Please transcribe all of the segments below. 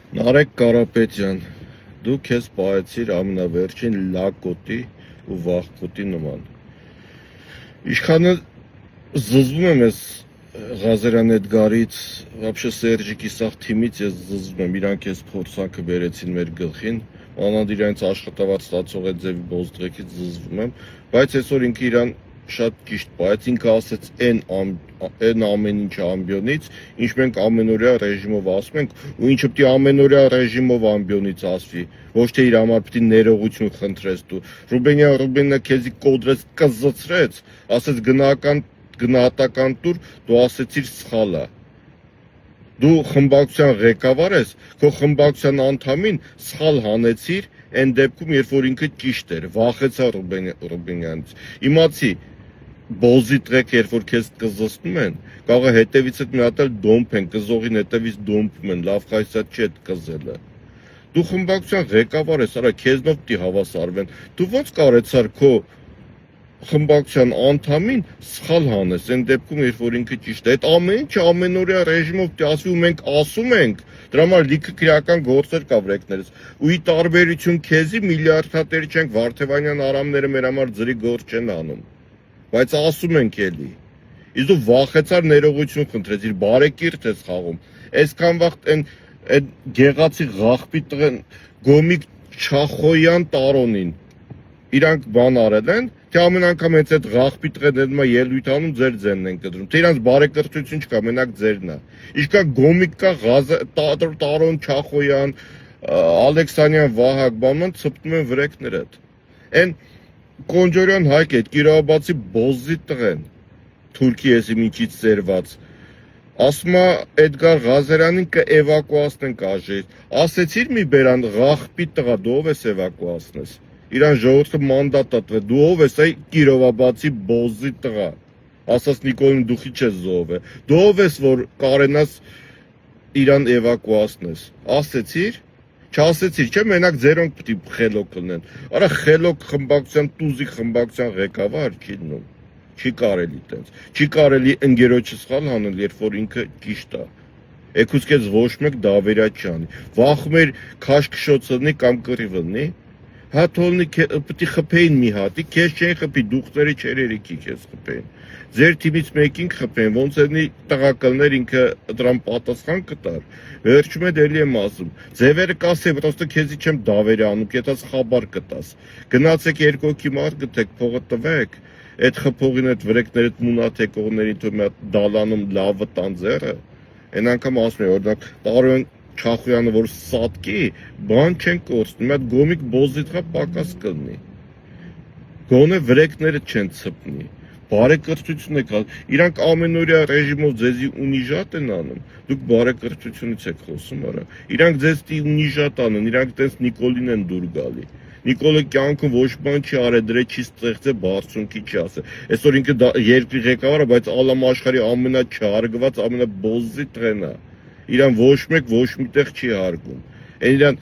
Նարեկ Կարապետյան, դու քեզ պահեցիր ամենավերջին լակոտի ու վախկոտի նման։ Իշխանը զզվում եմ ես Ղազարյան Էդգարից, вообще Սերժիկի սաղ թիմից ես զզվում եմ, իրանք ես փորձանքը բերեցին մեր գլխին, մանավանդ իրանց աշխատավարձ ստացող այդ ձևի բոզդղեկից զզվում եմ, բայց այսօր ինքը իրան շատ ճիշտ պահեց, ինքը ասեց այն ամեն ինչ ամբյոնից, ինչ մենք ամենօրյա ռեժիմով ասում ենք, ու ինչը պիտի ամենօրյա ռեժիմով ամբյոնից ասվի, ոչ թե իր համար պիտի ներողություն խնդրես դու։ Ռուբենը քեզի կոդրեց, կզծրեց, ասեց գնահատական տուր, դու ասեցիր սխալա։ Դու խմբակցության ղեկավար ես, քո խմբակցության անդամին սխալ հանեցիր, այն դեպքում, երբ որ ինքը ճիշտ էր, վախեցա Ռուբենյանից։ Իմացի բոզի տղեկ, երբ որ քեզ կզսնում են, կարող է հետևիցդ մի հատ էլ դոմփ են, կզողին հետևից դոմփում են, լավ խայսած չի այդ կզելը։ Դու խմբակցության ղեկավար ես, արա քեզնով պիտի հավասարվեն։ Դու ո՞նց կարեցար քո խմբակցության անդամին սխալ հանես, այն դեպքում, երբ որ ինքը ճիշտ է, այդ ամեն ինչը ամենօրյա ռեժիմով պիտի ասվի ու մենք ասում ենք, դրա համար լիքը քրեական գործեր կա վրեկներս։ Ու ի տարբերություն քեզի միլիարդատեր չենք, Վարդևանյան Արամները մեր համար ձրի գործ չեն անում, բայց ասում ենք էլի։ Իսկ դու վախեցար ներողություն խնդրեցիր, բարեկիրթ ես խաղում։ Այսքան վաղ այն գեղացի ղախպի տղեն Գոմիկ Չախոյան Տարոնին իրանք բան արել են, թե ամեն անգամ հենց այդ ղախպի տղեն ելույթ անում ձեր ձենն են կտրում, թե իրանց բարեկրթություն չկա, մենակ ձերն է։ Իսկ կա Գոմիկ կա Տարոն Չախոյան, Ալեքսանյան Վահագ, բանման ցպտում են վրեկներդ։ Այն Կոնջորյան Հայկ է, Կիրովաբադցի բոզի տղեն, Թուրքի էսի միջից ծերված։ Ասում է Էդգար Ղազարյանին կէվակուացնենք ԱԺ-ից։ Ասեցիր մի բերան ղախպի տղա, դու ով ես էվակուացնես։ Իրան ժողովուրդը մանդատ տվեց, դու ով ես, այ Կիրովաբադցի բոզի տղա, ասաց Նիկոլին դուխի չես զոհվե, դու ով ես, որ կարենաս իրան էվակուացնես, ասեցիր, չասեցիր, չէ, մենակ ձերոնք պիտի խելոք լնեն, արա խելոք խմբակցության, տուզի խմբակցության ղեկավար չի դնում, չի կարելի տենց, չի կարելի ընկերոջը սխալ հանել, երբ որ ինքը ճիշտ է, եկուց քեզ ոչ մեկ դավերա չանի, վախում էր քաշքշոց լնի կամ կռիվ լնի, հա թողնի պիտի խփեին մի հատի, քեզ չեն խփի, դուխտերի չերերիքի քեզ խփեին։ Ձեր թիմից մեկին խփեն, ոնց էնի տղակալներ ինքը դրան պատասխան կտար։ Վերջում է դելի եմ ասում։ Ձևերը կասե, պրոստը քեզի չեմ դավեր անում, կետաս խաբար կտաս։ Գնացեք երկու հոգի մարդ գտեք, փողը տվեք, այդ խփողին այդ վրեկներդ մունաթ եկողներին թող մի հատ դալանում լավը տան ձեռը։ Այն անգամ ասում է, օրինակ Տարոն Չախոյանը, որ սատկի, բան չեն կորցնում, մի հատ Գոմիկ բոզի տղա պակաս կլնի։ Գոնե վրեկները չեն ցպնի։ Բարեկրթություն եք անում։ Իրանք ամենօրյա ռեժիմով ձեզի ունիժատ են անում։ Դուք բարեկրթությունից եք խոսում, արա։ Իրանք ձեզ տի ունիժատ անեն, իրանք տես Նիկոլին են դուր գալի։ Նիկոլը կյանքում ոչ բան չի արել, դրե չի ստեղծել, բարձունքի չի ասել։ Այսօր ինքը երկրի ղեկավարը, բայց ալամ աշխարհի ամենաչհարգված, ամենաբոզի տղեն է։ Իրան ոչ մեկ ոչ միտեղ չի հարգում։ Այն իրան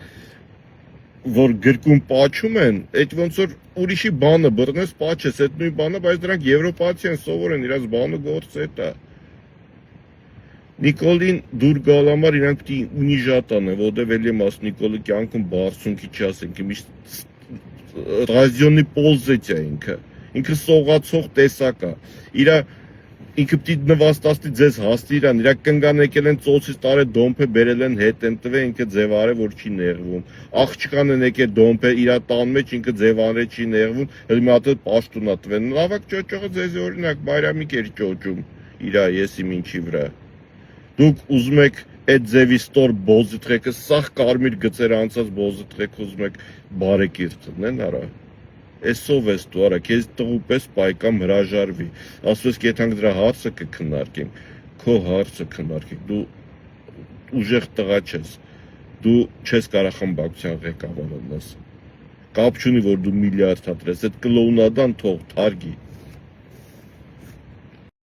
որ գրկում պաչում են, այդ ոնց որ ուրիշի բանը բռնես պաչես, այդ նույն բանը, բայց դրանք եվրոպացի են, սովոր են, իրանց բանը գործ է դա։ Նիկոլին դուր գալ համար իրանք պիտի ունիժատ անեն, որտեվ էլի եմ ասում Նիկոլը կյանքում բարձունքի չի ասենք, միշտ ռադիոնի պոլզեցիա ինքը սողացող տեսակ է։ Իրա ինքը պիտի նվաստացնի ձեզ հասնի իրան, իրա կնգան եկել են ծոցից տարել դոմփը բերել են հետ են տվել, ինքը ձևարե որ չի նեղվում։ Աղջկան են եկել դոմփը իրա տան մեջ ինքը ձևարե չի նեղվում, հələ մի հատ պաշտոնա տվեն։ Լավակ ճոճողը ձեզ օրինակ Բայրամիկ էր ճոճում իրա եսի ինչի վրա։ Դուք ուզում եք այդ ձևի ստոր բոզի տղեկը, սաղ կարմիր գծեր անցած բոզի տղեկ ուզում եք բարեկիրթ տնեն, արա։ Էսով ես դու, արա, քեզ տղու պես պայքամ հրաժարվի, ասում ես կեթանք դրա հարցը կքննարկենք, քո հարցը քննարկենք, դու ուժեղ տղա չես, դու չես կարող խմբակցության ղեկավար լինես, կապ չունի որ դու միլիարդ հատրես, այդ կլոունադան թող թարգի։